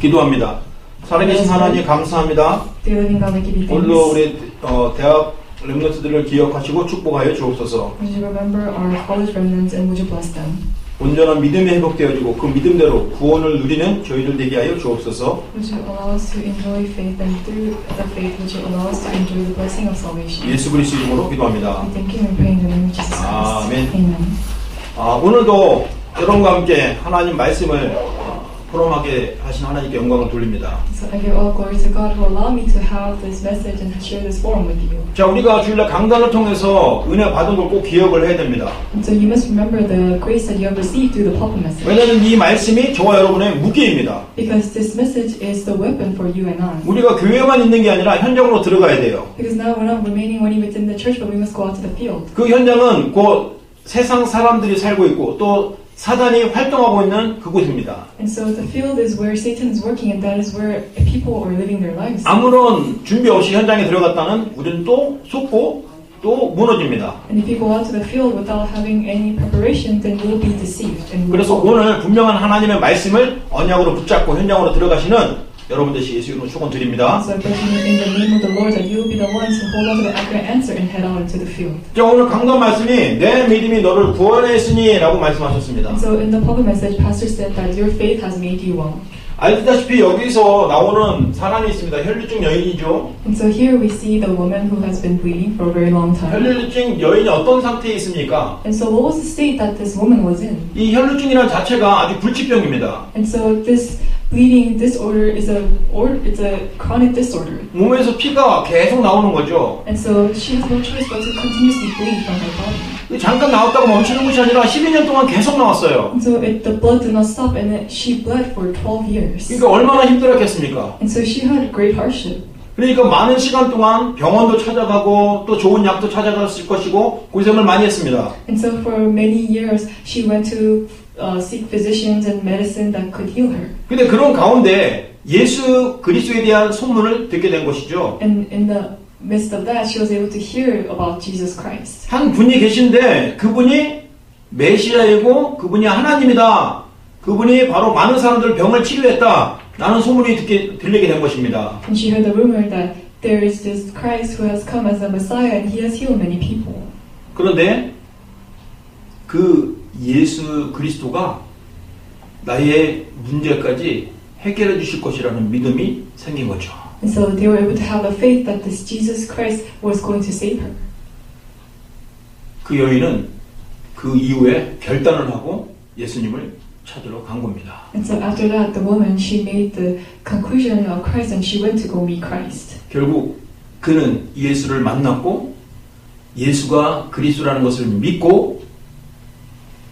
기도합니다. 살아계신 하나님 감사합니다. Dear living God, we give you 오늘도 thanks. 우리 대학 렘넌트들을 기억하시고 축복하여 주옵소서. Would you remember our college remnants and would you bless them? 온전한 믿음이 회복되어지고 그 믿음대로 구원을 누리는 저희들 되게 하여 주옵소서. Would you allow us to enjoy faith and through the faith would you allow us to enjoy the blessing of salvation? 예수 그리스도 이름으로 기도합니다. We thank you and pray in the name of Jesus Christ. 아멘. Amen. 오늘도 여러분과 함께 하나님 말씀을 포럼하게 하신 하나님께 영광을 돌립니다. So I give all glory to God who allowed me to have this message and share this forum with you. 자, 우리가 주일날 강단을 통해서 은혜 받은 걸 꼭 기억을 해야 됩니다. And so you must remember the grace that you have received through the pulpit message. 왜냐하면 이 말씀이 저와 여러분의 무기입니다. Because this message is the weapon for you and I. 우리가 교회만 있는 게 아니라 현장으로 들어가야 돼요. Because now we're not remaining only within the church, but we must go out to the field. 그 현장은 그 세상 사람들이 살고 있고 또 사단이 활동하고 있는 그곳입니다. And so the field is where Satan is working, and that is where people are living their lives. 아무런 준비 없이 현장에 들어갔다는 우리는 또 속고 또 무너집니다. And if you go out to the field without having any preparation, then you will be deceived. And 그래서 오늘 분명한 하나님의 말씀을 언약으로 붙잡고 현장으로 들어가시는 여러분 되시 예수 이름으로 축원드립니다. So I pray in the name of the Lord that you will be the ones who hold on to the accurate answer and head out into the field. 자, 오늘 강단 말씀이 내 믿음이 너를 구원했으니 라고 말씀하셨습니다. And so in the public message, Pastor said that your faith has made you well. 알다시피 여기서 나오는 사람이 있습니다. 혈류증 여인이죠. And so here we see the woman who has been bleeding for a very long time. 혈류증 여인이 어떤 상태에 있습니까? And so what was the state that this woman was in? 이 혈류증이라는 자체가 아주 불치병입니다. And so this bleeding disorder is it's a chronic disorder. 몸에서 피가 계속 나오는 거죠. And so she has no choice but to continuously bleed from her body. 잠깐 나왔다가 멈추는 것이 아니라 12년 동안 계속 나왔어요. And so the blood did not stop, and she bled for 12 years. 그러니까 얼마나 힘들었겠습니까? And so she had great hardship. 그러니까 많은 시간 동안 병원도 찾아가고 또 좋은 약도 찾아갔을 것이고 고생을 많이 했습니다. And so for many years she went to seek physicians and medicine that could heal her. 근데 그런 가운데 예수 그리스도에 대한 소문을 듣게 된 것이죠. And in the midst of that, she was able to hear about Jesus Christ. 한 분이 계신데 그분이 메시아이고 그분이 하나님이다. 그분이 바로 많은 사람들 병을 치료했다. 라는 소문이 들리게 된 것입니다. And she heard the rumor that there is this Christ who has come as a Messiah and he has healed many people. 그런데 그 예수 그리스도가 나의 문제까지 해결해 주실 것이라는 믿음이 생긴 거죠. And so they were able to have the faith that this Jesus Christ was going to save her. 그 여인은 그 이후에 결단을 하고 예수님을 찾으러 간 겁니다. And so after that, the woman, she made the conclusion of Christ and she went to go meet Christ. 결국 그는 예수를 만났고 예수가 그리스도라는 것을 믿고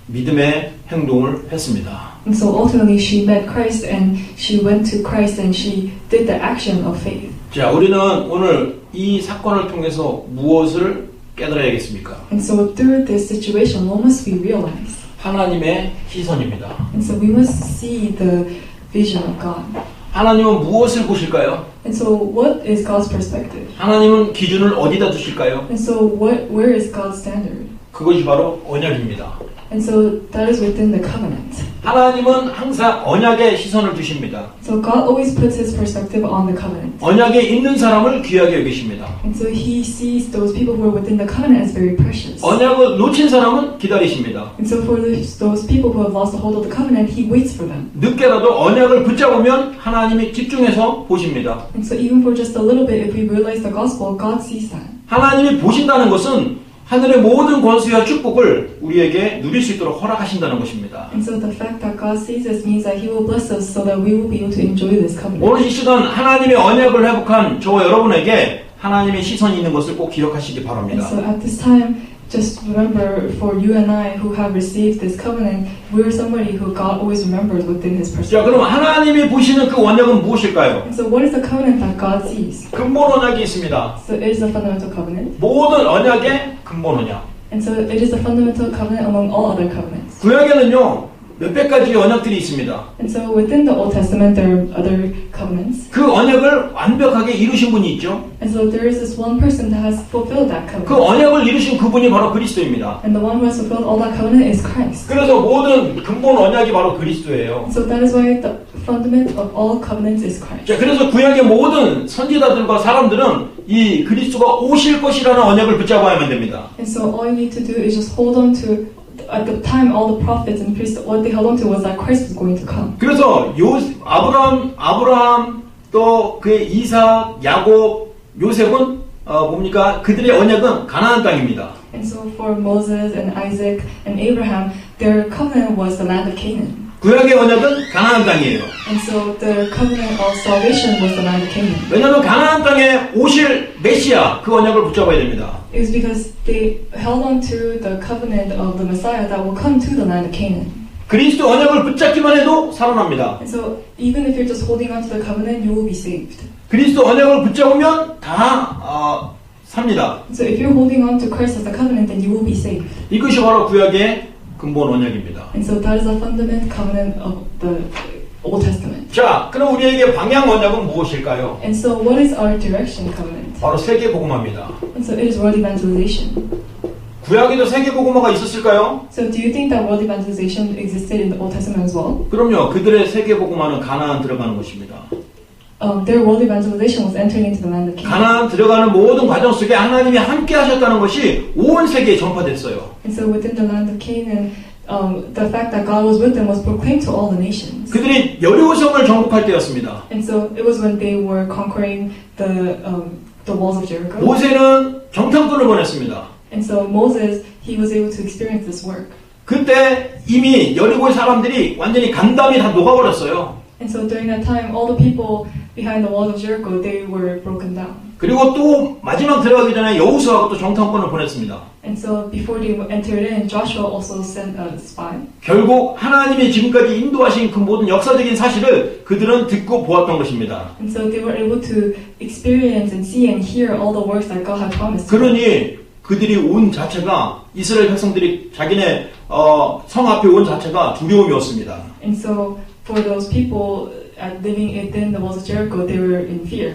믿음의 행동을 했습니다. And so ultimately she met Christ and she went to Christ and she did the action of faith. 자, 우리는 오늘 이 사건을 통해서 무엇을 깨달아야겠습니까? And so through this situation, what must we realize? 하나님의 시선입니다. And so we must see the vision of God. 하나님은 무엇을 보실까요? And so what is God's perspective? 하나님은 기준을 어디다 두실까요? And so where is God's standard? 그것이 바로 언약입니다. And so that is within the covenant. 하나님은 항상 언약에 시선을 두십니다. So God always puts His perspective on the covenant. 언약에 있는 사람을 귀하게 여기십니다. And so He sees those people who are within the covenant as very precious. 언약을 놓친 사람은 기다리십니다. And so for those people who have lost the hold of the covenant, He waits for them. 늦게라도 언약을 붙잡으면 하나님이 집중해서 보십니다. And so even for just a little bit, if we realize the gospel, God sees that. 하나님이 보신다는 것은 하늘의 모든 권세와 축복을 우리에게 누릴 수 있도록 허락하신다는 것입니다. And so the fact that God sees us means that He will bless us so that we will be able to enjoy this covenant. 오늘 이 시간 하나님의 언약을 회복한 저와 여러분에게 하나님의 시선이 있는 것을 꼭 기억하시기 And 바랍니다. so at this time, just remember for you and I who have received this covenant, we're somebody who God always remembers within His 자, perspective. 그럼 하나님이 보시는 그 언약은 무엇일까요? And so what is the covenant that God sees? 근본 언약이 있습니다. So it is the fundamental covenant. 모든 언약의 근본 언약. And so it is the fundamental covenant among all other covenants. 구약에는요, 몇백 가지 언약들이 있습니다. And so within the Old Testament, there are other covenants. 그 언약을 완벽하게 이루신 분이 있죠. And so there is this one person that has fulfilled that 그 covenant. 언약을 이루신 그분이 바로 그리스도입니다. And the one who has fulfilled all that covenant is Christ. 그래서 모든 근본 언약이 바로 그리스도예요. And so that is why the fundament of all covenants is Christ. 자, 그래서 구약의 모든 선지자들과 사람들은 이 그리스도가 오실 것이라는 언약을 붙잡아야만 됩니다. And so all you need to do is just hold on to, at the time all the prophets and priests, what they held on to was that Christ was going to come. 그래서 아브라함 또 그의 이삭, 야곱, 요셉은 뭡니까? 그들의 언약은 가나안 땅입니다. And so for Moses and Isaac and Abraham, their covenant was the land of Canaan. 구약의 언약은 가나안 땅이에요. And so the covenant of salvation was the land of Canaan. 왜냐하면 가나안 땅에 오실 메시아 그 언약을 붙잡아야 됩니다. It was because they held on to the covenant of the Messiah that will come to the land of Canaan. 그리스도 언약을 붙잡기만 해도 살아납니다. And so even if you're just holding on to the covenant, you will be saved. 그리스도 언약을 붙잡으면 다 삽니다. So if you're holding on to Christ as the covenant, then you will be saved. 이것이 바로 구약의 근본 언약입니다. And so that is the fundament covenant of the Old Testament. 자, 그럼 우리에게 방향 언약은 무엇일까요? And so what is our direction covenant? 바로 세계 복음화입니다. And so it is world evangelization. 구약에도 세계 복음화가 있었을까요? So do you think that world evangelization existed in the Old Testament as well? 그럼요. 그들의 세계 복음화는 가나안 들어가는 것입니다. Their world evangelization was entering into the land of Canaan. 가나안 들어가는 모든 과정 속에 하나님이 함께 하셨다는 것이 온 세계에 전파됐어요. And so within the land of Canaan, the fact that God was with them was proclaimed to all the nations. 그들이 여리고성을 정복할 때였습니다. And so it was when they were conquering the walls of Jericho. 모세는 정탐꾼을 보냈습니다. And so Moses, he was able to experience this work. 그때 이미 여리고의 사람들이 완전히 간담이 다 녹아버렸어요. And so during that time, all the people behind the walls of Jericho, they were broken down. 그리고 또 마지막 들어가기 전에 여호수아가 또 정탐꾼을 보냈습니다. And so before they entered in, Joshua also sent a spy. 결국 하나님이 지금까지 인도하신 그 모든 역사적인 사실을 그들은 듣고 보았던 것입니다. And so they were able to experience and see and hear all the works that God had promised. 그러니 그들이 온 자체가 이스라엘 백성들이 자기네 성 앞에 온 자체가 두려움이었습니다. And so for those people living within the walls of Jericho, they were in fear.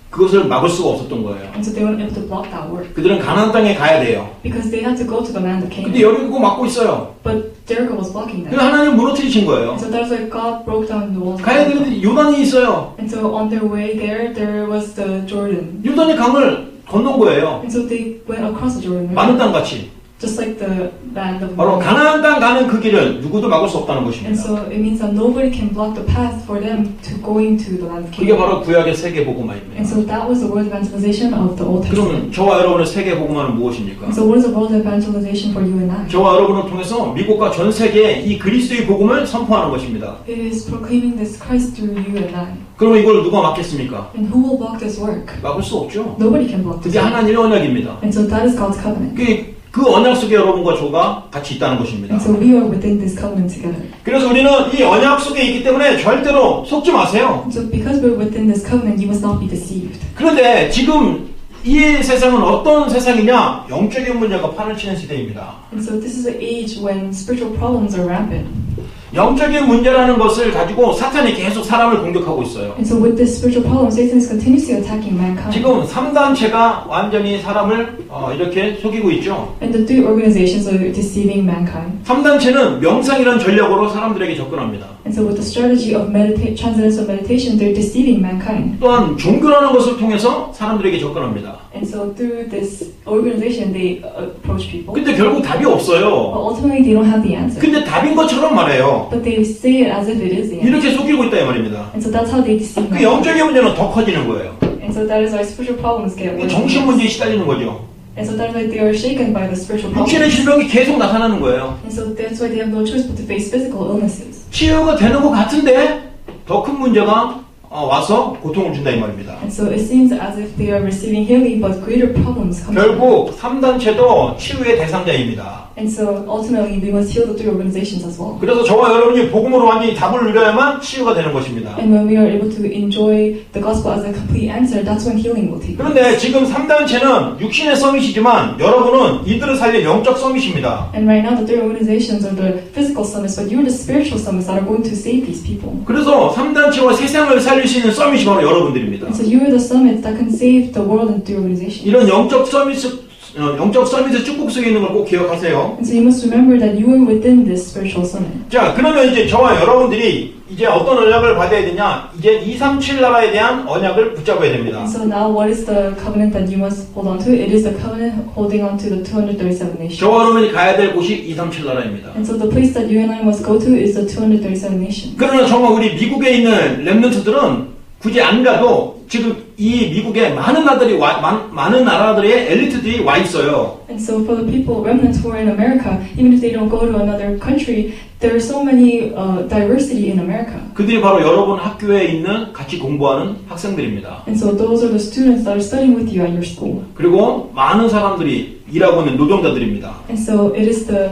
그것을 막을 수가 없었던 거예요. And so they weren't able to block that work. 그들은 가나안 땅에 가야 돼요. Because they had to go to the land of 근데 Canaan. 여리고 막고 있어요. But Jericho was blocking them. 그래서 하나님 무너뜨리신 거예요. And so that's why God broke down the walls of 가야 Jericho. 되는데 요단이 있어요. And so on their way there was the Jordan. 요단이 강을 건넌 거예요. And so they went across the Jordan 많은 River. 땅 같이. Just like the land of 바로 Moab. 가나안 땅 가는 그 길을 누구도 막을 수 없다는 And 것입니다. so it means that nobody can block the path for them to going to the land of 그게 Canaan. 바로 구약의 세계 복음화입니다. And so that was the world evangelization of the Old 그러면 Testament. 저와 여러분의 세계 복음화는 무엇입니까? And so what is the world evangelization for you and I? 저와 여러분을 통해서 미국과 전 세계에 이 그리스도의 복음을 선포하는 것입니다. It is proclaiming this Christ through you and I. 그러면 이걸 누가 막겠습니까? And who will block this work? 막을 수 없죠. Nobody can block this 그게 work. 하나님의 언약입니다. And so that is God's covenant. 그 언약 속에 여러분과 저가 같이 있다는 것입니다. And so we are within this covenant together. 그래서 우리는 이 언약 속에 있기 때문에 절대로 속지 마세요. And so because we're within this covenant, you must not be deceived. 그런데 지금 이 세상은 어떤 세상이냐? 영적인 문제가 판을 치는 시대입니다. And so this is an age when spiritual problems are rampant. 영적인 문제라는 것을 가지고 사탄이 계속 사람을 공격하고 있어요. And so with this spiritual problem, Satan is continuously attacking mankind. 지금 3단체가 완전히 사람을 이렇게 속이고 있죠. And the three organizations are deceiving mankind. 3단체는 명상이라는 전략으로 사람들에게 접근합니다. And so with the strategy of transcendental meditation, they're deceiving mankind. 또한 종교라는 것을 통해서 사람들에게 접근합니다. And so through this organization, they approach people. 근데 결국 답이 없어요. But ultimately, they don't have the answer. 근데 답인 것처럼 말해요. But they say it as if it is the answer. 이렇게 속이고 있다 이 말입니다. And so that's how they deceive 그 mankind. 영적인 문제는 더 커지는 거예요. And so that is why spiritual problems get worse. 정신 문제에 시달리는 거죠. And so that's why they are shaken by the spiritual 육신의 problems. 질병이 계속 나타나는 거예요. And so that's why they have no choice but to face physical illnesses. 치유가 되는 것 같은데 더 큰 문제가 와서 고통을 준다 이 말입니다. And so it seems as if they are receiving healing, but greater problems come. 결국 3단체도 치유의 대상자입니다. And so ultimately, we must heal the three organizations as well. 그래서 저와 여러분이 복음으로 완전히 답을 누려야만 치유가 되는 것입니다. And when we are able to enjoy the gospel as a complete answer, that's when healing will take place. 그런데 지금 3단체는 육신의 서밋이지만 여러분은 이들을 살릴 영적 서밋입니다. And right now, the three organizations are the physical summits, but you're the spiritual summits that are going to save these people. 그래서 3단체와 세상을 살릴 수 있는 서밋이 바로 여러분들입니다. And so you are the summits that can save the world and three organizations. 이런 영적 서밋의 축복 속에 있는 걸 꼭 기억하세요. And so you must remember that you are within this spiritual summit. 자, 그러면 이제 저와 여러분들이 이제 어떤 언약을 받아야 되냐? 이제 237 나라에 대한 언약을 붙잡아야 됩니다. And so now, what is the covenant that you must hold on to? It is the covenant holding on to the 237 nations. 저와 여러분이 가야 될 곳이 237 나라입니다. And so the place that you and I must go to is the 237 nations. 그러나 정말 우리 미국에 있는 렘넌트들은 굳이 안 가도 지금 이 미국에 많은 나라들의 엘리트들이 와 있어요. And so for the people, remnants who are in America, even if they don't go to another country, there are so many diversity in America. 그들이 바로 여러분 학교에 있는 같이 공부하는 학생들입니다. And so those are the students that are studying with you at your school. 그리고 많은 사람들이 일하고 있는 노동자들입니다. And so it is the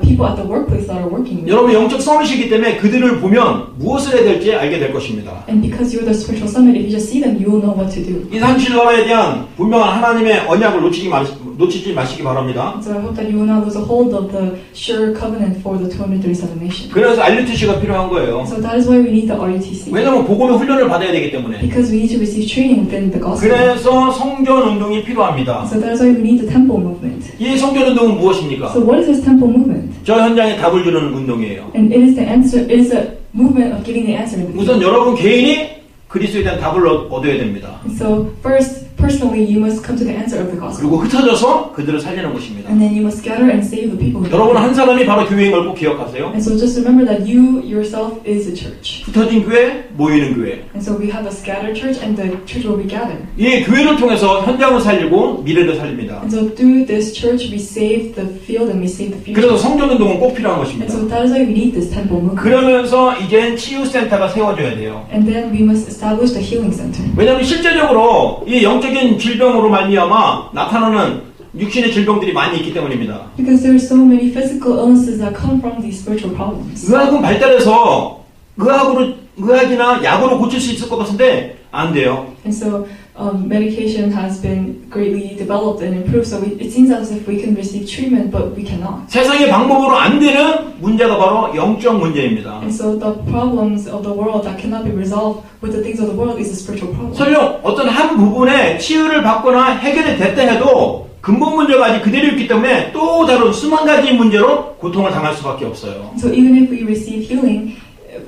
people at the workplace that are working with you. 여러분 영적 서밋이기 때문에 그들을 보면 무엇을 해야 될지 알게 될 것입니다. And because you're the spiritual summit, if you just see them, you will know what to do. 237 나라에 대한 분명한 하나님의 언약을 놓치지 마시기 바랍니다. So I hope that you will not lose a hold of the sure covenant for the 237 nations. 그래서 RUTC가 필요한 거예요. So that is why we need the RUTC. 왜냐하면 복음의 훈련을 받아야 되기 때문에. Because we need to receive training within the gospel. 그래서 성전 운동이 필요합니다. So that is why we need the temple movement. 이 성전 운동은 무엇입니까? So what is this temple movement? 저 현장에 답을 주는 운동이에요. And it is the answer. It is a movement of giving the answer. 우선 여러분 개인이 그리스도에 대한 답을 얻어야 됩니다. And so first, personally, you must come to the answer of the gospel. 그리고 흩어져서 그들을 살리는 것입니다. And then you must scatter and save the people. 여러분 한 사람이 바로 교회인 걸 꼭 기억하세요. And so just remember that you yourself is a church. 흩어진 교회, 모이는 교회. And so we have a scattered church and the church will be gathered. 이 교회를 통해서 현장을 살리고 미래를 살립니다. And so through this church we save the field and we save the future. 그래서 성전 운동은 꼭 필요한 And 것입니다. so that is why we need this temple movement. 그러면서 이젠 치유센터가 세워져야 돼요. And then we must establish the healing center. 왜냐하면 실제적으로 이 영적인 질병으로 말미암아 나타나는 육신의 질병들이 많이 있기 때문입니다. Because there are so many physical illnesses that come from these spiritual problems. 의학은 발달해서 의학이나 약으로 고칠 수 있을 것 같은데 안 돼요. And so medication has been greatly developed and improved. So it seems as if we can receive treatment, but we cannot. 세상의 방법으로 안 되는 문제가 바로 영적 문제입니다. And so the problems of the world that cannot be resolved with the things of the world is a spiritual problem. 설령 어떤 한 부분에 치유를 받거나 해결이 됐다 해도 근본 문제가 아직 그대로 있기 때문에 또 다른 수만 가지 문제로 고통을 당할 수밖에 없어요. So even if we receive healing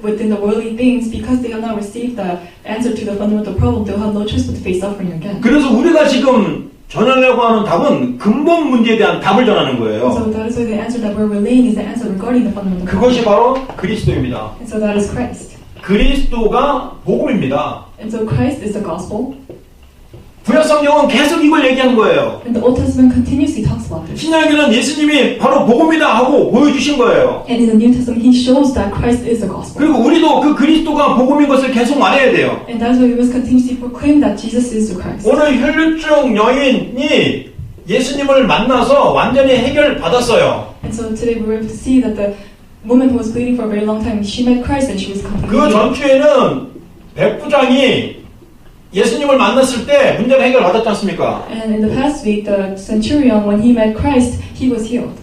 within the worldly things, because they have not received the answer to the fundamental problem, they'll have no choice but to face suffering again. 그래서 우리가 지금 전하려고 하는 답은 근본 문제에 대한 답을 전하는 거예요. So that is why the answer that we're relaying is the answer regarding the fundamental problem. 그것이 바로 그리스도입니다. And so that is Christ. 그리스도가 복음입니다. And so Christ is the gospel. 구약 성경은 계속 이걸 얘기한 거예요. And the Old Testament continuously talks about this. 신약에는 예수님이 바로 복음이다 하고 보여주신 거예요. And in the New Testament, He shows that Christ is the gospel. 그리고 우리도 그 그리스도가 복음인 것을 계속 말해야 돼요. And that's why we must continuously proclaim that Jesus is the Christ. 오늘 혈류증 여인이 예수님을 만나서 완전히 해결받았어요. And so today we were able to see that the woman who was bleeding for a very long time, she met Christ and she was completely 그 healed. 전주에는 백부장이 예수님을 만났을 때 문제가 해결받았지 않습니까? And in the past week, the centurion, when he met Christ, he was healed.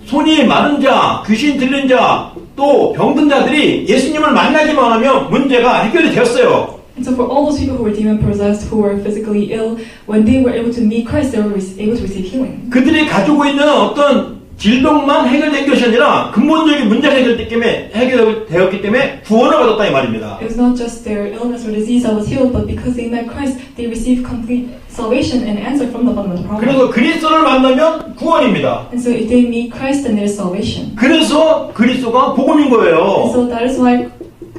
손이 마른 자, 귀신 들린 자, 또 병든 자들이 예수님을 만나기만 하면 문제가 해결이 되었어요. And so for all those people who were demon-possessed, who were physically ill, when they were able to meet Christ, they were able to receive healing. 그들이 가지고 있는 어떤 질병만 해결된 것이 아니라 근본적인 문제가 해결되었기 때문에 구원을 받았다 이 말입니다. It was not just their illness or disease that was healed, but because they met Christ, they received complete salvation and answer from the fundamental problem. 그래서 그리스도를 만나면 구원입니다. And so if they meet Christ, then there is salvation. 그래서 그리스도가 복음인 And 거예요. so that is why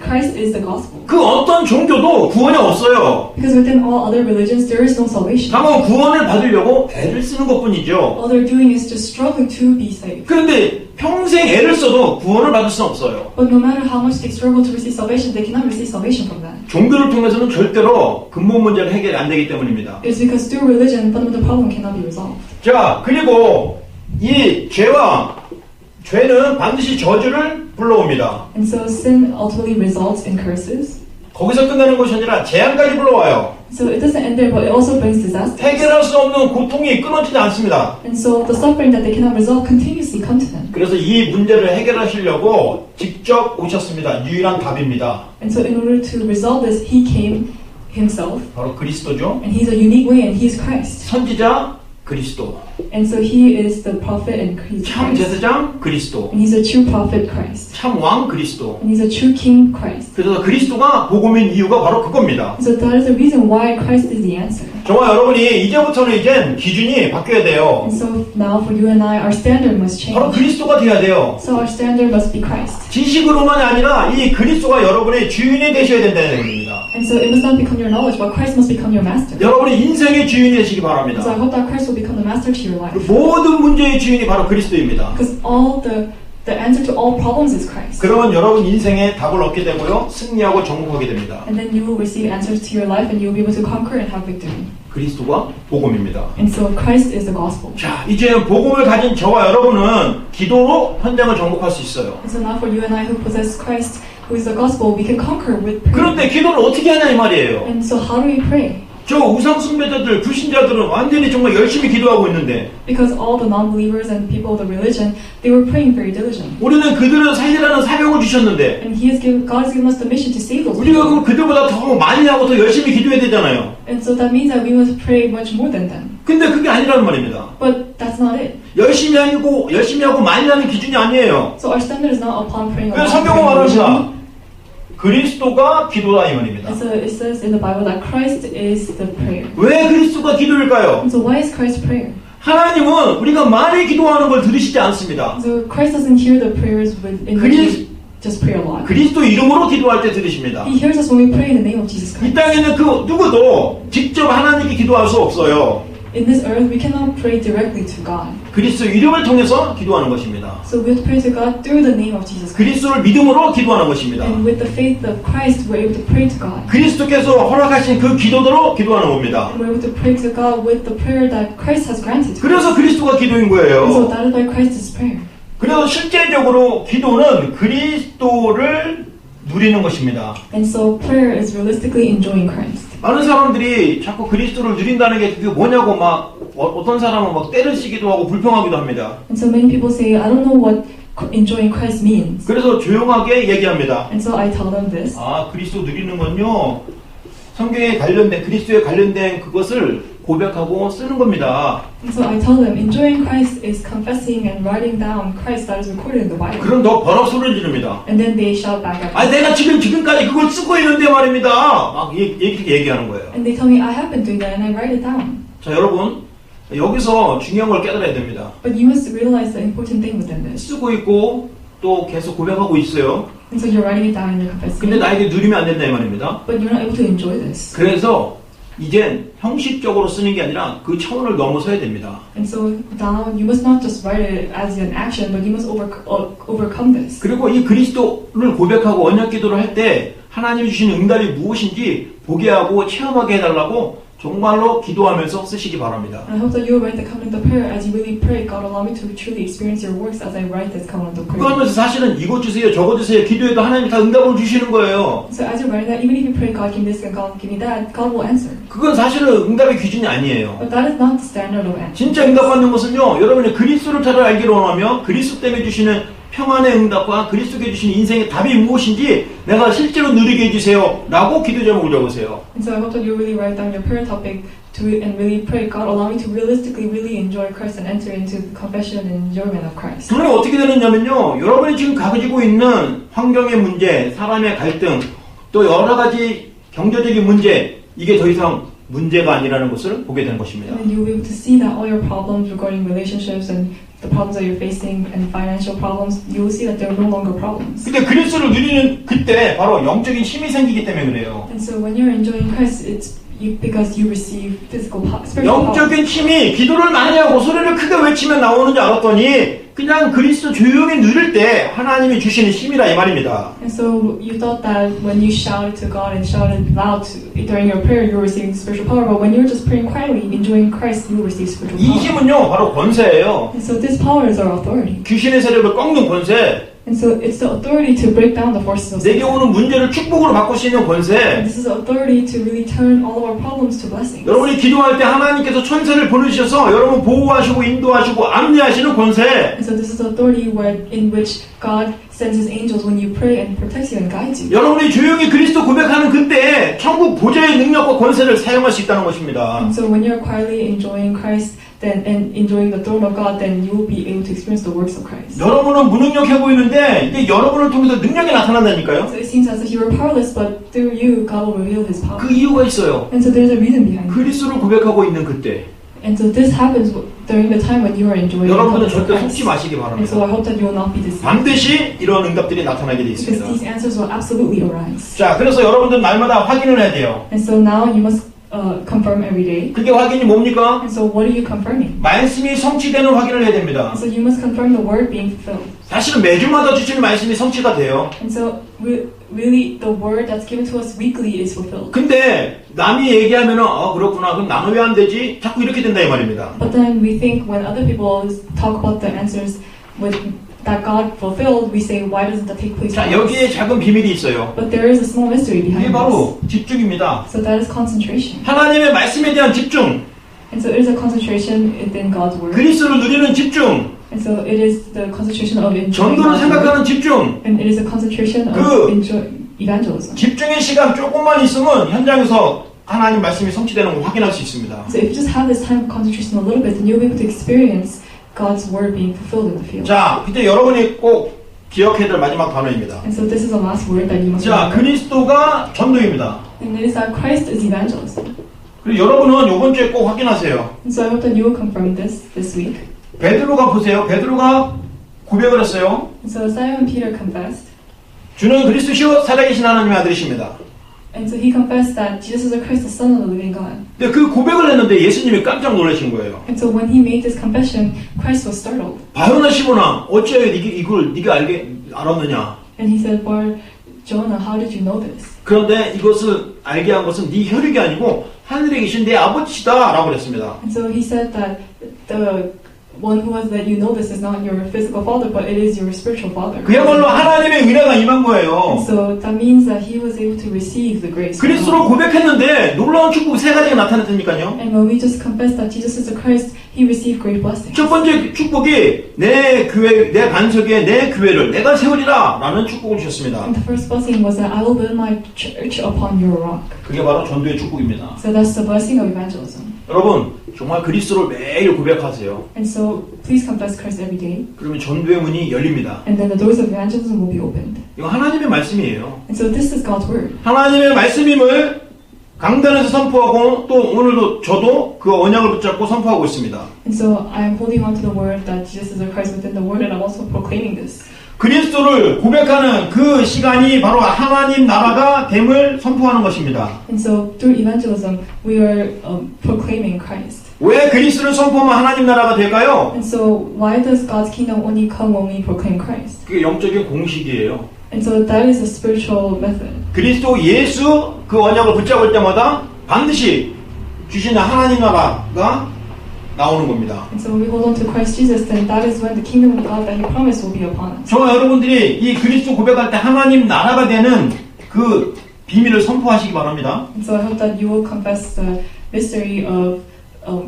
Christ is the gospel. 그 어떤 종교도 구원이 없어요. Because within all other religions, there is no salvation. 다만 구원을 받으려고 애를 쓰는 것뿐이죠. All they're doing is just struggling to be saved. 그런데 평생 애를 써도 구원을 받을 수는 없어요. But no matter how much they struggle to receive salvation, they cannot receive salvation from that. 종교를 통해서는 절대로 근본 문제를 해결이 안 되기 때문입니다. It's because through religion, fundamental problem cannot be resolved. 자, 그리고 이 죄는 반드시 저주를 불러옵니다. And so sin ultimately results in curses. 거기서 끝나는 것이 아니라 재앙까지 불러와요. So it doesn't end there, but it also brings disaster. 해결할 수 없는 고통이 끊어지지 않습니다. And so the suffering that they cannot resolve continuously come to them. 그래서 이 문제를 해결하시려고 직접 오셨습니다. 유일한 답입니다. And so in order to resolve this, he came himself. 바로 그리스도죠. And he's a unique way, and he is Christ. 선지자 그리스도, And so he is the prophet and he's 참 Christ. 제사장 그리스도, And he's a true prophet Christ. 참 왕 그리스도. And he's a true king Christ. 그래서 그리스도가 복음인 이유가 바로 그겁니다. And so that is the reason why Christ is the answer. 저와 여러분이 이제부터는 이젠 기준이 바뀌어야 돼요. And so now for you and I, our standard must 바로 change. 그리스도가 돼야 돼요. So our standard must be Christ. 지식으로만이 아니라 이 그리스도가 여러분의 주인이 되셔야 된다는 얘기입니다. And so it must not become your knowledge, but Christ must become your master. 여러분의 인생의 주인이 되시기 And so I 바랍니다. hope that Christ will become the master to your life. 모든 문제의 주인이 바로 그리스도입니다. Because all the answer to all problems is Christ. 그러면 여러분 인생에 답을 얻게 되고요. 승리하고 정복하게 됩니다. And then you will receive answers to your life and you will be able to conquer and have victory. 그리스도가 복음입니다. And so Christ is the gospel. 자, 이제 복음을 가진 저와 여러분은 기도로 현장을 정복할 수 있어요. And so now for you and I who possess Christ, who is the gospel, we can conquer with prayer. 그런데 기도를 어떻게 하냐 이 말이에요. And so how do we pray? 저 우상 숭배자들, 불신자들은 완전히 정말 열심히 기도하고 있는데 Because all the non-believers and people of the religion, they were praying very diligently. 우리는 그들을 살리라는 사명을 주셨는데 And God has given us the mission to save those 우리가 people. 그럼 그들보다 더 많이 하고 더 열심히 기도해야 되잖아요. And so that means that we must pray much more than them. 근데 그게 아니라는 말입니다. But that's not it. 열심히 하고 많이 하는 기준이 아니에요. So our standard is not upon praying a 그래서 lot, 성경은 praying 말합니다. diligently. 그리스도가 기도다 이 말입니다. And so it says in the Bible that Christ is the prayer. 왜 그리스도가 기도일까요? And so why is Christ prayer? 하나님은 우리가 많이 기도하는 걸 들으시지 않습니다. So Christ doesn't hear the prayers in which we just pray a lot. 그리스도 이름으로 기도할 때 들으십니다. He hears us when we pray in the name of Jesus 이 Christ. 땅에는 그 누구도 직접 하나님께 기도할 수 없어요. In this earth, we cannot pray directly to God. 그리스도 이름을 통해서 기도하는 것입니다. So we have to pray to God through the name of Jesus Christ. 그리스도를 믿음으로 기도하는 것입니다. And with the faith of Christ, we're able to pray to God. 그리스도께서 허락하신 그 기도대로 기도하는 겁니다. And we're able to pray to God with the prayer that Christ has granted to us. 그래서 그리스도가 기도인 And so 거예요. that is why Christ is prayer. 그래서 실제적으로 기도는 그리스도를 누리는 것입니다. And so prayer is realistically enjoying Christ. 많은 사람들이 자꾸 그리스도를 누린다는 게 그게 뭐냐고 막 어떤 사람은 막 때려치기도 하고 불평하기도 합니다. And so many people say, I don't know what enjoying Christ means. 그래서 조용하게 얘기합니다. And so I tell them this. 아, 그리스도 누리는 건요. 성경에 관련된 그리스도에 관련된 그것을 고백하고 쓰는 겁니다. And so I tell them, enjoying Christ is confessing and writing down Christ that is recorded in the Bible. 그럼 더 버럭 소리를 지릅니다. And then they shout back at me. 아, 내가 지금까지 그걸 쓰고 있는데 말입니다. 막 이렇게 얘기하는 거예요. And they tell me, I have been doing that and I write it down. 자, 여러분 여기서 중요한 걸 깨달아야 됩니다. But you must realize the important thing within this. 쓰고 있고 또 계속 고백하고 있어요. And so you're writing it down and you're confessing. 근데 나에게 누리면 안 된다 이 말입니다. But you're not able to enjoy this. 그래서 이젠 형식적으로 쓰는 게 아니라 그 차원을 넘어서야 됩니다. And so now you must not just write it as an action, but you must overcome this. 그리고 이 그리스도를 고백하고 언약 기도를 할 때 하나님이 주신 응답이 무엇인지 보게 하고 체험하게 해달라고 정말로 기도하면서 쓰시기 바랍니다. And I hope that you will write the covenant of prayer as you really pray. God, allow me to truly experience your works as I write this covenant of prayer. 그러면서 사실은 이것 주세요 저것 주세요 기도해도 하나님이 다 응답을 주시는 거예요. So as you're writing that, even if you pray, God give me this and God give me that, God will answer. 그건 사실은 응답의 기준이 아니에요. But that is not the standard of answer. 진짜 응답받는 것은요, 여러분이 그리스도를 잘 알기로 원하며 그리스도 때문에 주시는 평안의 응답과 그리스도께 주신 인생의 답이 무엇인지 내가 실제로 누리게 해주세요 라고 기도 제목을 적으세요. And so I hope that you really write down your prayer topic and really pray, God, allow me to realistically really enjoy Christ and enter into the confession and enjoyment of Christ. 그러면 어떻게 되느냐면요, 여러분이 지금 가지고 있는 환경의 문제, 사람의 갈등, 또 여러 가지 경제적인 문제, 이게 더 이상 문제가 아니라는 것을 보게 되는 것입니다. And you'll be able to see that all your problems regarding relationships and the problems that you're facing and financial problems, you will see that they're no longer problems. 근데 그리스도를 누리는 그때 바로 영적인 힘이 생기기 때문에 그래요. And so when you're enjoying Christ, it's because you receive spiritual power. 영적인 힘이 기도를 많이 하고 소리를 크게 외치면 나오는 줄 알았더니 그냥 그리스도 조용히 누릴 때 하나님이 주시는 힘이라 이 말입니다. And so you thought that when you shouted to God and shouted loud during your prayer, you were receiving spiritual power. But when you're just praying quietly, enjoying Christ, you will receive spiritual 이 power. 힘은요 바로 권세예요. And so this power is our authority. 귀신의 세력을 꺾는 권세, And so it's the authority to break down the forces of 내게 Satan. 오는 문제를 축복으로 바꿀 수 있는 And 권세. this is the authority to really turn all of our problems to blessings. 여러분이 기도할 때 하나님께서 천사를 보내주셔서 여러분 보호하시고 인도하시고 압리하시는 권세. And so this is the authority in which God sends His angels when you pray and protects you and guides you. 여러분이 조용히 그리스도 고백하는 그때 천국 보좌의 능력과 권세를 사용할 수 있다는 것입니다. And so when you're quietly enjoying Christ and enjoying the throne of God, then you will be able to experience the works of Christ. 여러분은 무능력해 보이는데 이게 여러분을 통해서 능력이 나타난다니까요. So it seems as if you were powerless, but through you, God will reveal His power. 그 이유가 있어요. And so there's a reason behind it. 그리스도를 고백하고 있는 그때 And so this happens during the time when you are enjoying the 여러분은 covenant of 절대 속지 Christ. 마시기 And so 바랍니다. I hope that you will not be deceived. 반드시 이런 응답들이 나타나게 돼 Because 있습니다. these answers will absolutely arise. 자, 그래서 여러분들 날마다 확인을 해야 돼요. And so now you must confirm every day. 그게 확인이 뭡니까? And so what are you confirming? 말씀이 성취되는 확인을 해야 됩니다. And so you must confirm the word being fulfilled. 사실은 매주마다 주시는 말씀이 성취가 돼요. And so really the word that's given to us weekly is fulfilled. 근데 남이 얘기하면은 그렇구나. 그럼 나는 왜 안 되지? 자꾸 이렇게 된다 이 말입니다. But then we think when other people talk about the answers that God fulfilled, we say, why doesn't that take place? 자, for us? 여기에 작은 비밀이 있어요. But there is a small mystery 이게 behind this. 바로 집중입니다. So that is concentration. 하나님의 말씀에 대한 집중, And so it is a concentration within God's word. 그리스도를 누리는 집중, And so it is the concentration of enjoying 전도를 God's word. 생각하는 집중. And it is a concentration 그 of evangelism. 집중의 시간 조금만 있으면 현장에서 하나님 말씀이 성취되는 걸 확인할 수 있습니다. So if you just have this time of concentration a little bit, then you'll be able to experience God's word being fulfilled in the field. 자, 이제 여러분이 꼭 기억해야 될 마지막 단어입니다. And so this is the last word that you must 자, remember. 그리스도가 전도입니다. And it is that Christ is evangelism. 그리고 여러분은 이번 주에 꼭 확인하세요. And so I hope that you will confirm this week. 베드로가 보세요. 베드로가 고백을 했어요. And so Simon Peter confessed. 주는 그리스도시요 살아계신 하나님의 아들이십니다. And so he confessed that Jesus is the Christ, the Son of the living God. 근데 그 고백을 했는데 예수님이 깜짝 놀라신 거예요. And so when he made this confession, Christ was startled. 바요나 시모나 어찌하여 이걸 네가 알았느냐? And he said, Bar Jonah, how did you know this? 그런데 이것을 알게 한 것은 네 혈육이 아니고 하늘에 계신 내 아버지시다라고 그랬습니다. And so he said that the one who was that you know this is not your physical father, but it is your spiritual father. 그야말로 하나님의 은혜가 임한 거예요. And so that means that he was able to receive the grace. 그리스도를 고백했는데 놀라운 축복이 세 가지가 나타났다니까요. And when we just confess that Jesus is the Christ, he received great blessings. 첫 번째 축복이 내 교회, 내 반석에 내 교회를 내가 세우리라 라는 축복을 주셨습니다. And the first blessing was that I will build my church upon your rock. 그게 바로 전도의 축복입니다. So that's the blessing of evangelism. 여러분 정말 그리스도를 매일 고백하세요. And so please confess Christ every day. 그러면 전도의 문이 열립니다. And then the doors of evangelism will be opened. 이거 하나님의 말씀이에요. And so this is God's word. 하나님의 말씀임을 강단에서 선포하고 또 오늘도 저도 그 언약을 붙잡고 선포하고 있습니다. And so I am holding on to the word that Jesus is the Christ within the word, and I'm also proclaiming this. 그리스도를 고백하는 그 시간이 바로 하나님 나라가 됨을 선포하는 것입니다. And so through evangelism, we are proclaiming Christ. 왜 그리스도를 선포하면 하나님 나라가 될까요? And so why does God's kingdom only come when we proclaim Christ? 그게 영적인 공식이에요. And so that is a spiritual method. 그리스도 예수 그 언약을 붙잡을 때마다 반드시 주시는 하나님 나라가 나오는 겁니다. And so when we hold on to Christ Jesus, then that is when the kingdom of God that He promised will be upon us. 저와 여러분들이 이 그리스도 고백할 때 하나님 나라가 되는 그 비밀을 선포하시기 바랍니다. And so I hope that you will confess the mystery of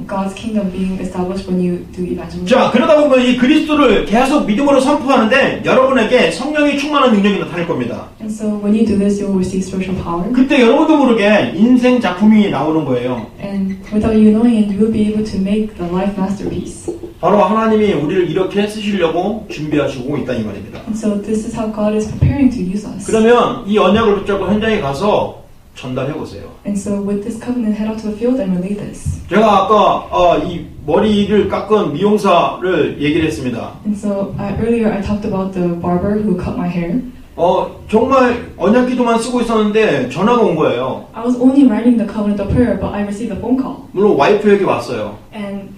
God's kingdom being established when you do evangelism. 자, 그러다 보면 이 그리스도를 계속 믿음으로 선포하는데 여러분에게 성령이 충만한 능력이 나타날 겁니다. And so when you do this, you will receive spiritual power. 그때 여러분도 모르게 인생 작품이 나오는 거예요. And without you knowing it, you will be able to make the life masterpiece. 바로 하나님이 우리를 이렇게 쓰시려고 준비하시고 있다 이 말입니다. And so this is how God is preparing to use us. 그러면 이 언약을 붙잡고 현장에 가서 전달해 보세요. And so with this covenant, head out to the field and relay this. 제가 아까 이 머리를 깎은 미용사를 얘기를 했습니다. And so earlier I talked about the barber who cut my hair. 정말 언약기도만 쓰고 있었는데 전화가 온 거예요. I was only writing the covenant of prayer, but I received a phone call. 물론 와이프에게 왔어요. And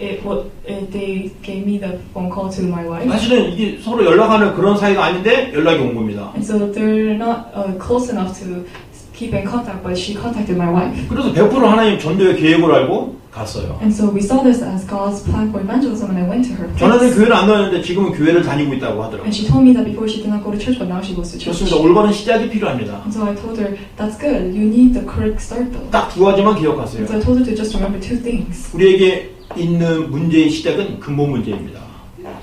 they gave me the phone call to my wife. 사실은 이게 서로 연락하는 그런 사이가 아닌데 연락이 온 겁니다. And so they're not close enough to keep in contact, but she contacted my wife. 그래서 100% 하나님 전도의 계획을 알고 갔어요. And so we saw this as God's plan for evangelism, and I went to her 전에는 place. 교회를 안 다녔는데 지금은 교회를 다니고 있다고 하더라고요. And she told me that before she did not go to church, but now she goes to church. 좋습니다. 올바른 시작이 필요합니다. And so I told her, that's good. You need the correct start though. 딱 두 가지만 기억하세요. And so I told her to just remember two things. 우리에게 있는 문제의 시작은 근본 문제입니다.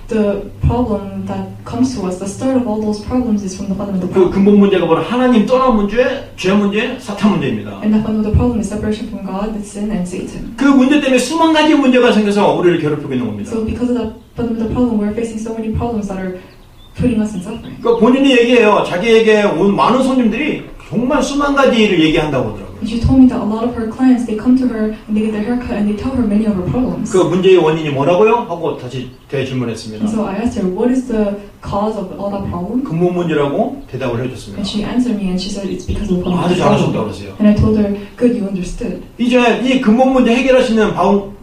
The problem that comes to us, the start of all those problems is from the fundamental 그 problem. 근본 문제가 바로 하나님 떠난 문제, 죄 문제, 사탄 문제입니다. And the fundamental problem is separation from God, it's sin and Satan. 그 문제 때문에 수만 가지 문제가 생겨서 우리를 괴롭히고 있는 겁니다. So because of that fundamental problem, we're facing so many problems that are putting us in suffering. 그러니까 본인이 얘기해요. 자기에게 온 많은 손님들이 정말 수만 가지를 얘기한다고 하더라고요. And she told me that a lot of her clients, they come to her and they get their haircut and they tell her many of her problems. 그 문제의 원인이 뭐라고요? 하고 다시 대질문했습니다. And so I asked her, what is the cause of all that problem? 근본 문제라고 대답을 해줬습니다. And she answered me and she said, it's because of the 아주 fundamental 잘하셨다고 problem. 그러세요. And I told her, good, you understood. 이제 이 근본 문제 해결할 수 있는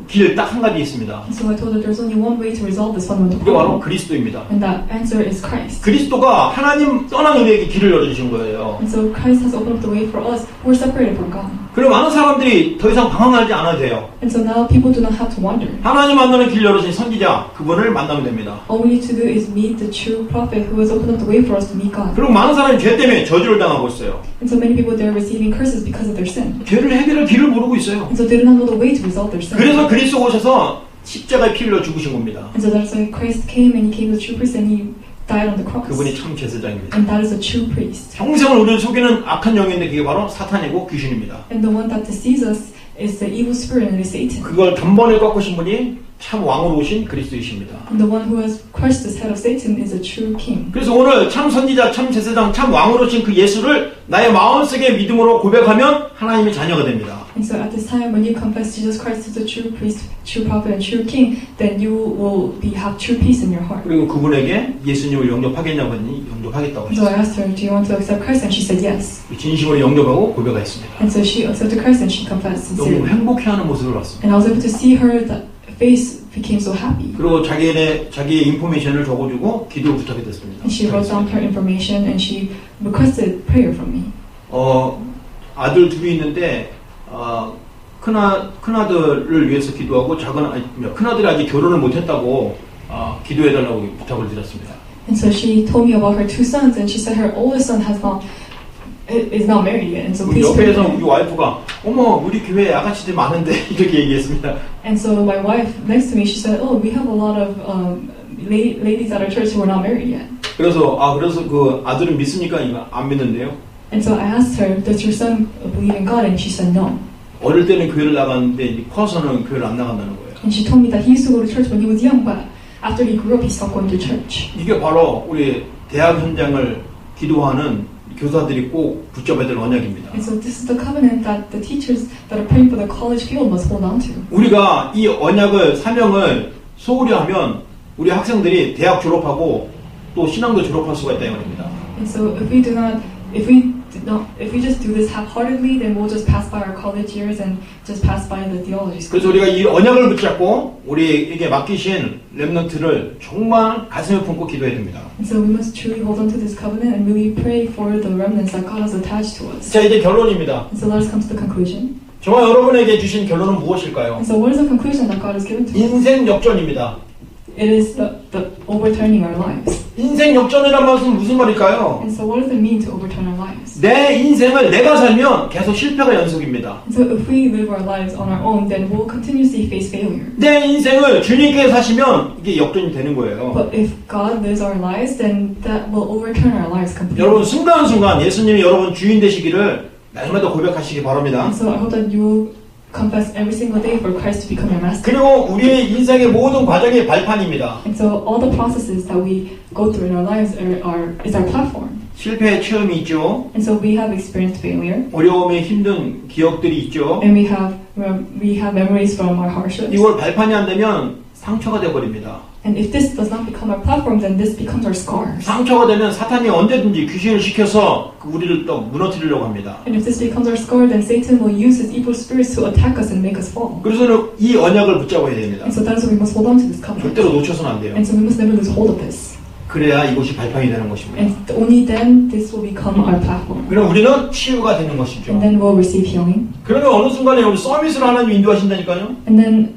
길 딱 한 가지 있습니다. And so I told her there's only one way to resolve this fundamental 그게 바로 problem. 그리스도입니다. And that answer is Christ. 그리스도가 하나님 떠난 우리에게 길을 열어주신 거예요. And so Christ has opened up the way for us who are separated from God. 그리고 많은 사람들이 더 이상 방황하지 않아도 돼요. And so now people do not have to wander. 하나님 만나는 길 열어주신 선지자, 그분을 만나면 됩니다. All we need to do is meet the true prophet who has opened up the way for us to meet God. 그리고 많은 사람이 죄 때문에 저주를 당하고 있어요. And so many people, they're receiving curses because of their sin. 죄를 해결할 길을 모르고 있어요. And so they do not know the way to resolve their sin. 그래서 그리스도 오셔서 십자가에 피 흘려 죽으신 겁니다. And so that's why Christ came and he came the true priest and he died on the cross. 그분이 참 제사장입니다. And that is a true priest. 평생을 우리를 속이는 악한 영인데 그게 바로 사탄이고 귀신입니다. And the one that deceives us is the evil spirit and it is Satan. 그걸 단번에 꺾으신 분이 참 왕으로 오신 그리스도이십니다. And the one who has crushed the head of Satan is a true king. 그래서 오늘 참 선지자, 참 제사장, 참 왕으로 오신 그 예수를 나의 마음속에 믿음으로 고백하면 하나님의 자녀가 됩니다. And so at this time, when you confess Jesus Christ as the true priest, true prophet, and true king, then you will have true peace in your heart. 그리고 그분에게 예수님을 영접하겠냐고 했더니 영접하겠다고 So I 하셨어요. asked her, do you want to accept Christ? And she said yes. 진심으로 영접하고 고백했습니다. And so she accepted Christ and she confessed 너무 sincerely. 행복해하는 모습을 봤습니다. And I was able to see her, that face became so happy. 그리고 자기의 인포메이션을 적어주고 기도 부탁이 됐습니다. And she wrote down her information and she requested prayer from me. 아들 둘이 있는데 큰아들을 위해서 기도하고 큰아들이 아직 결혼을 못했다고 기도해달라고 부탁을 드렸습니다. And so she told me about her two sons, and she said her oldest son is not married yet, and so please pray for 옆에서 him. 우리 와이프가 어머 우리 교회에 아가씨들 많은데 이렇게 얘기했습니다. And so my wife next to me, she said, oh, we have a lot of ladies at our church who are not married yet. 그래서 그 아들은 믿습니까? 이거 안 믿는데요. And so I asked her, does your son believe in God? And she said no. 어릴 때는 교회를 나갔는데 이제 커서는 교회를 안 나간다는 거예요. And she told me that he used to go to church when he was young, but after he grew up, he stopped going to church. 이게 바로 우리 대학 현장을 기도하는 교사들이 꼭 붙잡아야 될 언약입니다. And so this is the covenant that the teachers that are praying for the college field must hold on to. 우리가 이 언약을 사명을 소홀히 하면 우리 학생들이 대학 졸업하고 또 신앙도 졸업할 수가 있다 이 말입니다. And so if we just do this half-heartedly, then we'll just pass by our college years and just pass by the theology school. 그래서 우리가 이 언약을 붙잡고 우리에게 맡기신 렘넌트를 정말 가슴에 품고 기도해야 됩니다. And so we must truly hold on to this covenant and really pray for the remnants that God has attached to us. 자 이제 결론입니다. And so let us come to the conclusion. 정말 여러분에게 주신 결론은 무엇일까요? And so what is the conclusion that God has given to us? 인생 역전입니다. It is the overturning our lives. 인생 역전이란 말은 무슨 말일까요? And so what does it mean to overturn our lives? 내 인생을 내가 살면 계속 실패가 연속입니다. And so if we live our lives on our own, then we'll continuously face failure. 내 인생을 주님께 사시면 이게 역전이 되는 거예요. But if God lives our lives, then that will overturn our lives completely. 여러분 순간순간 예수님이 여러분 주인 되시기를 날마다 고백하시기 바랍니다. And so I hope that you will confess every single day for Christ to become your master. 그리고 우리의 인생의 모든 과정의 발판입니다. And so all the processes that we go through in our lives is our platform. 실패의 체험이 있죠. And so we have experienced failure, 어려움에 힘든 기억들이 있죠. and we have memories from our hardships. 이걸 발판이 안 되면 상처가 되어버립니다. And if this does not become our platform, then this becomes our scars. 상처가 되면 사탄이 언제든지 귀신을 시켜서 우리를 또 무너뜨리려고 합니다. And if this becomes our scar, then Satan will use his evil spirits to attack us and make us fall. 그래서 이 언약을 붙잡아야 됩니다. And so that is why we must hold on to this covenant. 절대로 놓쳐서는 안 돼요. And so we must never lose hold of this. 그래야 이것이 발판이 되는 것입니다. And only then this will become our platform. 그럼 우리는 치유가 되는 것이죠. And then we'll receive healing. 그러면 어느 순간에 우리 서밋으로 하나님 인도하신다니까요. And then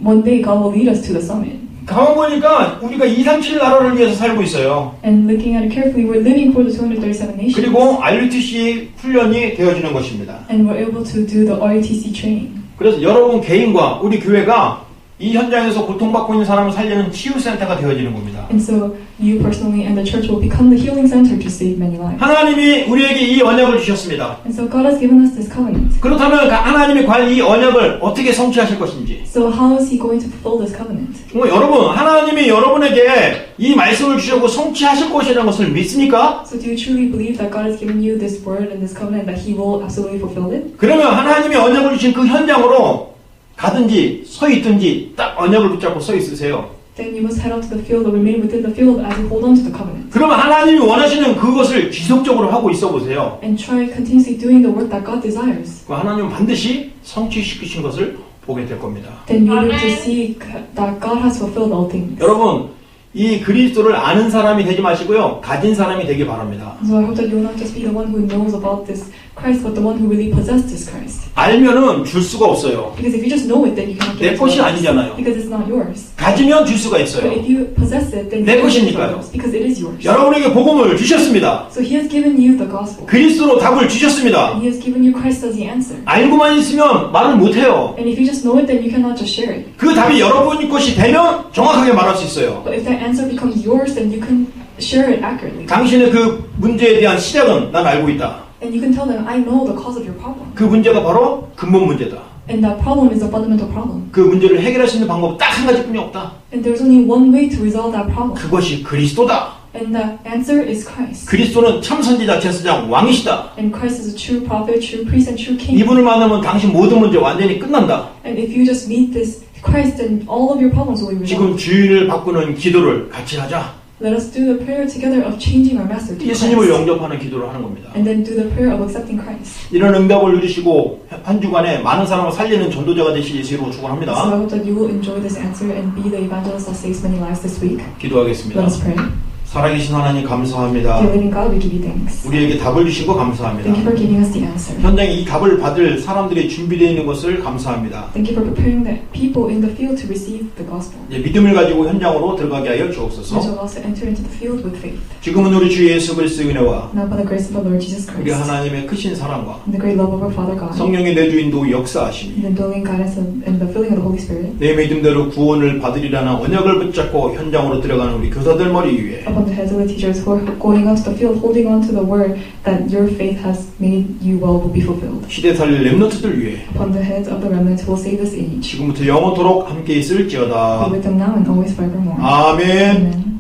one day God will lead us to the summit. 가만 보니까 우리가 237 나라를 위해서 살고 있어요. And looking at it carefully, we're living for the 237 nations. 그리고 RUTC 훈련이 되어지는 것입니다. And we're able to do the RUTC training. 그래서 여러분 개인과 우리 교회가 이 현장에서 고통받고 있는 사람을 살리는 치유센터가 되어지는 겁니다. And so you personally and the church will become the healing center to save many lives. 하나님이 우리에게 이 언약을 주셨습니다. And so God has given us this covenant. 그렇다면 하나님이 과연 이 언약을 어떻게 성취하실 것인지. So how is He going to fulfill this covenant? 여러분, 하나님이 여러분에게 이 말씀을 주셨고 성취하실 것이라는 것을 믿습니까? So do you truly believe that God has given you this word and this covenant that He will absolutely fulfill it? 그러면 하나님이 언약을 주신 그 현장으로 가든지 서 있든지 딱 언약을 붙잡고 서 있으세요. Then you must head out to the field or remain within the field as you hold on to the covenant. 그러면 하나님이 원하시는 그것을 지속적으로 하고 있어 보세요. And try continuously doing the work that God desires. 그 하나님은 반드시 성취시키신 것을 보게 될 겁니다. Then you will to see that God has fulfilled all things. 여러분, 이 그리스도를 아는 사람이 되지 마시고요. 가진 사람이 되기 바랍니다. So I hope that you will not just be the one who knows about this Christ, but the one who really possessed this Christ. 알면은 줄 수가 없어요. Because if you just know it, then you cannot 내 give it 것이 to others. 아니잖아요. Because it's not yours. 가지면 줄 수가 But 있어요. if you possess it, then 내 you can give it to 것이니까요. others. Because it is yours. 여러분에게 복음을 주셨습니다. So He has given you the gospel. 그리스도로 답을 주셨습니다. And He has given you Christ as the answer. 알고만 있으면 말을 못해요. And if you just know it, then you cannot just share it. 그 답이 여러분 것이 되면 정확하게 말할 수 있어요. But if that answer becomes yours, then you can share it accurately. 당신의 그 문제에 대한 시작은 난 알고 있다. And you can tell them, I know the cause of your problem. 그 문제가 바로 근본 문제다. And that problem is a fundamental problem. 그 문제를 해결할 수 있는 방법은 딱 한 가지뿐이 없다. And there's only one way to resolve that problem. 그것이 그리스도다. And the answer is Christ. 그리스도는 참 선지자, 제사장, 왕이시다. And Christ is a true prophet, true priest, and true king. 이분을 만나면 당신 모든 문제 완전히 끝난다. And if you just meet this Christ, then all of your problems will be 지금 resolved. 주인을 바꾸는 기도를 같이 하자. Let us do the prayer together of changing our master to 예수님을 Christ. 영접하는 기도를 하는 겁니다. And then do the prayer of accepting Christ. 이런 응답을 누리시고 한 주간에 많은 사람을 살리는 전도자가 되실 예수로 So I 축원합니다. hope that you will enjoy this answer and be the evangelist that saves many lives this week. 기도하겠습니다. Let us pray. 살아계신 하나님 감사합니다. Dear living God, we give you thanks. 우리에게 답을 주신 거 감사합니다. Thank you for giving us the answer. 현장에 이 답을 받을 사람들이 준비되어 있는 것을 감사합니다. Thank you for preparing the people in the field to receive the gospel. 믿음을 가지고 현장으로 들어가게 하여 We 주옵소서. shall also enter into the field with faith. 지금은 우리 주 예수 그리스도의 은혜와 Now by the grace of the Lord Jesus 우리 Christ 하나님의 크신 사랑과 and the great love of our Father God, 성령의 내주인도 역사하심이 and the indwelling guidance and the filling of the Holy Spirit 내 믿음대로 구원을 받으리라는 언약을 붙잡고 현장으로 들어가는 우리 교사들 머리 위에 upon the heads of the teachers who are going out to the field, holding on to the word that your faith has made you well will be fulfilled. 시대 살릴 렘넌트들 위에 Upon the heads of the remnant who will save this age, 지금부터 영원토록 함께 be 있을지어다. with them now and always forevermore. 아멘. Amen.